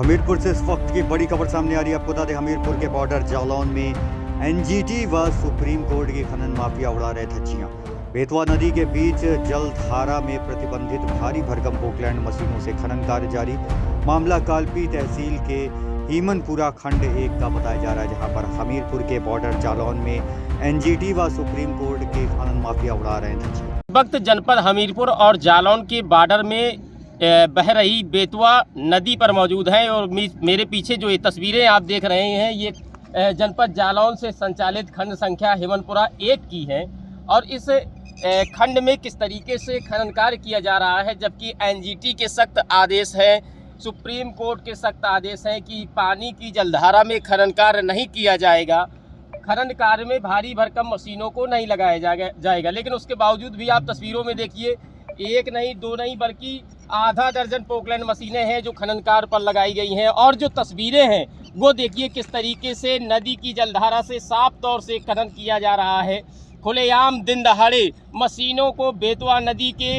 हमीरपुर से इस वक्त की बड़ी खबर सामने आ रही है। आपको बता दें, हमीरपुर के बॉर्डर जालौन में एनजीटी व सुप्रीम कोर्ट की खनन माफिया उड़ा रहे धज्जियां। बेतवा नदी के बीच जलधारा में प्रतिबंधित भारी भरकम पोकलैंड मशीनों से खनन कार्य जारी। मामला कालपी तहसील के हीमनपुरा खंड 1 का बताया जा रहा है, जहां पर हमीरपुर के बॉर्डर जालौन में एनजीटी व सुप्रीम कोर्ट के खनन माफिया उड़ा रहे हैं धज्जियां। वक्त जनपद हमीरपुर और जालौन के बॉर्डर में बह रही बेतवा नदी पर मौजूद हैं और मेरे पीछे जो ये तस्वीरें आप देख रहे हैं, ये जनपद जालौन से संचालित खंड संख्या हीमनपुरा 1 की है। और इस खंड में किस तरीके से खनन कार्य किया जा रहा है, जबकि एनजीटी के सख्त आदेश हैं, सुप्रीम कोर्ट के सख्त आदेश हैं कि पानी की जलधारा में खनन कार्य नहीं किया जाएगा, खनन कार्य में भारी भरकम मशीनों को नहीं लगाया जाएगा। लेकिन उसके बावजूद भी आप तस्वीरों में देखिए, एक नहीं दो नहीं बल्कि आधा दर्जन पोकलैंड मशीनें हैं जो खनन कार्य पर लगाई गई हैं। और जो तस्वीरें हैं वो देखिए किस तरीके से नदी की जलधारा से साफ तौर से खनन किया जा रहा है। खुलेआम दिन दहाड़े मशीनों को बेतवा नदी के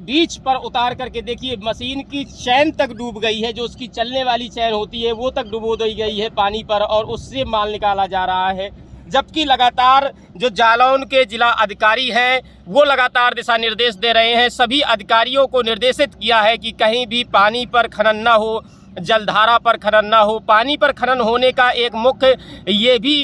बीच पर उतार करके देखिए, मशीन की चैन तक डूब गई है, जो उसकी चलने वाली चैन होती है वो तक डुबो दी गई है पानी पर, और उससे माल निकाला जा रहा है। जबकि लगातार जो जालौन के जिला अधिकारी हैं वो लगातार दिशा निर्देश दे रहे हैं, सभी अधिकारियों को निर्देशित किया है कि कहीं भी पानी पर खनन ना हो, जलधारा पर खनन ना हो। पानी पर खनन होने का एक मुख्य ये भी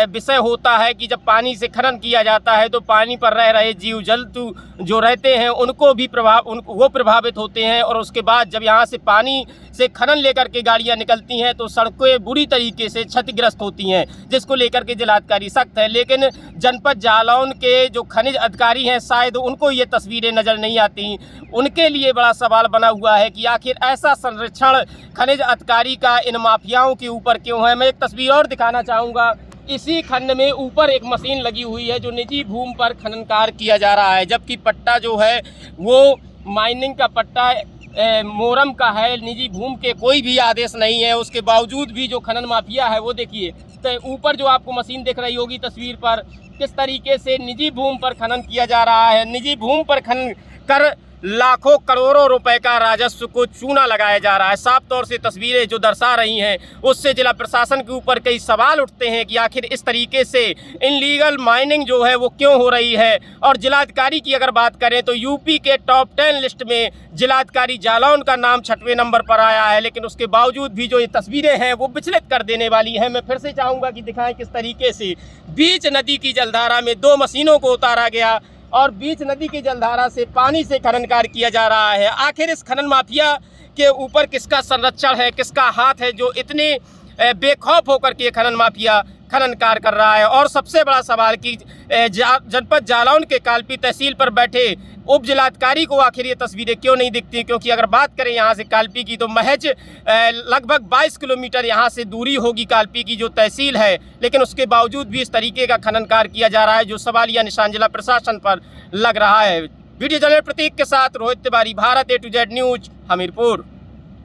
विषय होता है कि जब पानी से खनन किया जाता है तो पानी पर रह रहे जीव जंतु जो रहते हैं उनको भी वो प्रभावित होते हैं। और उसके बाद जब यहाँ से पानी से खनन लेकर के गाड़ियाँ निकलती हैं तो सड़कें बुरी तरीके से क्षतिग्रस्त होती हैं, जिसको लेकर के जिलाधिकारी सख्त है। लेकिन जनपद जालौन के जो खनिज अधिकारी हैं शायद उनको ये तस्वीरें नज़र नहीं आती। उनके लिए बड़ा सवाल बना हुआ है कि आखिर ऐसा संरक्षण खनिज अधिकारी का इन माफियाओं के ऊपर क्यों है। मैं एक तस्वीर और दिखाना चाहूँगा। इसी खंड में ऊपर एक मशीन लगी हुई है जो निजी भूमि पर खनन कार्य किया जा रहा है, जबकि पट्टा जो है वो माइनिंग का पट्टा मोरम का है, निजी भूमि के कोई भी आदेश नहीं है। उसके बावजूद भी जो खनन माफिया है वो देखिए, तो ऊपर जो आपको मशीन दिख रही होगी तस्वीर पर, किस तरीके से निजी भूमि पर खनन किया जा रहा है। निजी भूमि पर खनन कर लाखों करोड़ों रुपए का राजस्व को चूना लगाया जा रहा है। साफ तौर से तस्वीरें जो दर्शा रही हैं उससे जिला प्रशासन के ऊपर कई सवाल उठते हैं कि आखिर इस तरीके से इनलीगल माइनिंग जो है वो क्यों हो रही है। और जिलाधिकारी की अगर बात करें तो यूपी के टॉप 10 लिस्ट में जिलाधिकारी जालौन का नाम 6वें नंबर पर आया है। लेकिन उसके बावजूद भी जो ये तस्वीरें हैं वो विचलित कर देने वाली हैं। मैं फिर से चाहूँगा कि दिखाएं किस तरीके से बीच नदी की जलधारा में 2 मशीनों को उतारा गया और बीच नदी की जलधारा से पानी से खनन कार्य किया जा रहा है। आखिर इस खनन माफिया के ऊपर किसका संरक्षण है, किसका हाथ है जो इतने बेखौफ होकर के खनन माफिया खनन कार्य कर रहा है। और सबसे बड़ा सवाल कि जनपद जालौन के कालपी तहसील पर बैठे उप जिलाधिकारी को आखिर ये तस्वीरें क्यों नहीं दिखती, क्योंकि अगर बात करें यहाँ से कालपी की तो महज लगभग 22 किलोमीटर यहाँ से दूरी होगी कालपी की जो तहसील है। लेकिन उसके बावजूद भी इस तरीके का खनन कार्य किया जा रहा है जो सवालिया निशान जिला प्रशासन पर लग रहा है। वीडियो जर्नलिस्ट प्रतीक के साथ Rohit Tiwari, Bharat A to Z news, Hamirpur.